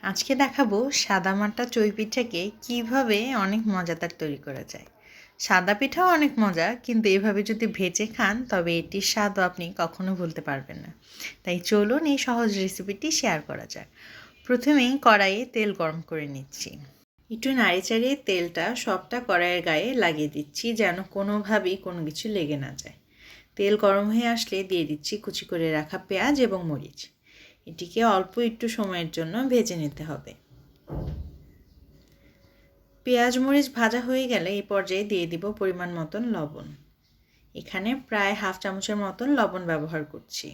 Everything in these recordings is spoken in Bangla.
আজকে দেখাবো সাদামাটা চই পিঠাকে কিভাবে অনেক মজাদার তৈরি করা যায়। সাদা পিঠাও অনেক মজা, কিন্তু এভাবে যদি ভেজে খান তবে এটির স্বাদও আপনি কখনো ভুলতে পারবেন না। তাই চলুন এই সহজ রেসিপিটি শেয়ার করা যাক। প্রথমেই কড়াইয়ে তেল গরম করে নিচ্ছি। একটু নাড়ি চাড়িয়ে তেলটা সবটা কড়াইয়ের গায়ে লাগিয়ে দিচ্ছি, যেন কোনোভাবেই কোনো কিছু লেগে না যায়। তেল গরম হয়ে আসলে দিয়ে দিচ্ছি কুচি করে রাখা পেঁয়াজ এবং মরিচ। এটিকে অল্প একটু সময়ের জন্য ভেজে নিতে হবে। পেঁয়াজ মরিচ ভাজা হয়ে গেলে এই পর্যায়ে দিয়ে দিব পরিমাণ মতন লবণ। এখানে প্রায় হাফ চামচের মতন লবণ ব্যবহার করছি।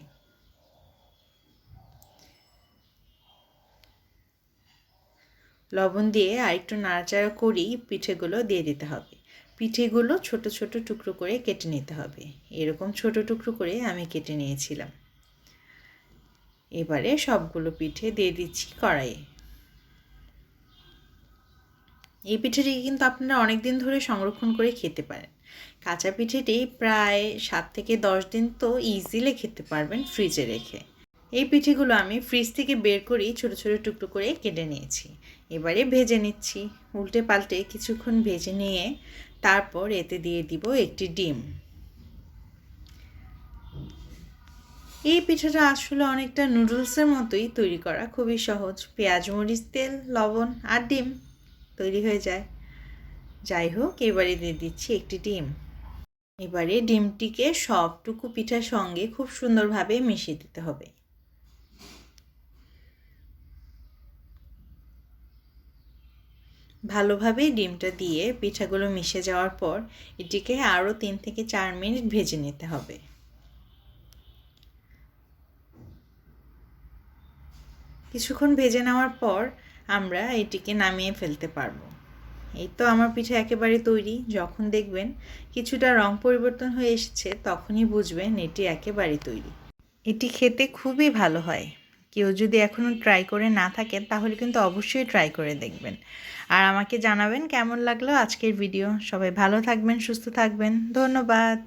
লবণ দিয়ে আরেকটু নাড়াচাড়া করেই পিঠেগুলো দিয়ে দিতে হবে। পিঠেগুলো ছোট ছোট টুকরো করে কেটে নিতে হবে। এরকম ছোট টুকরো করে আমি কেটে নিয়েছিলাম। এবারে সবগুলো পিঠে দিয়ে দিচ্ছি কড়াইয়ে। এই পিঠেটি কিন্তু আপনারা অনেক দিন ধরে সংরক্ষণ করে খেতে পারেন। কাঁচা পিঠেটি প্রায় 7 থেকে 10 দিন তো ইজিলি খেতে পারবেন ফ্রিজে রেখে। এই পিঠেগুলো আমি ফ্রিজ থেকে বের করেই ছোট ছোট টুকরো করে কেটে নিয়েছি। এবারে ভেজে নিচ্ছি। উল্টে পাল্টে কিছুক্ষণ ভেজে নিয়ে তারপর এতে দিয়ে দিব একটি ডিম। এই পিঠাটা আসলে অনেকটা নুডলসের মতোই তৈরি করা, খুবই সহজ। পেঁয়াজ মরিচ তেল লবণ আর ডিম তৈরি হয়ে যায়। যাই হোক, এবারে দিয়ে দিচ্ছি একটি ডিম। এবারে ডিমটিকে সবটুকু পিঠার সঙ্গে খুব সুন্দরভাবে মিশিয়ে দিতে হবে। ভালোভাবে ডিমটা দিয়ে পিঠাগুলো মিশে যাওয়ার পর এটিকে আরও 3 থেকে 4 মিনিট ভেজে নিতে হবে। কিছুক্ষণ ভেজে নেওয়ার পর আমরা এটিকে নামিয়ে ফেলতে পারবো। এই তো আমার পিঠা একেবারে তৈরি। যখন দেখবেন কিছুটা রং পরিবর্তন হয়ে এসেছে তখনই বুঝবেন এটি একেবারে তৈরি। এটি খেতে খুবই ভালো হয়। কেউ যদি এখনও ট্রাই করে না থাকেন তাহলে কিন্তু অবশ্যই ট্রাই করে দেখবেন। আর আমাকে জানাবেন কেমন লাগলো আজকের ভিডিও। সবাই ভালো থাকবেন, সুস্থ থাকবেন। ধন্যবাদ।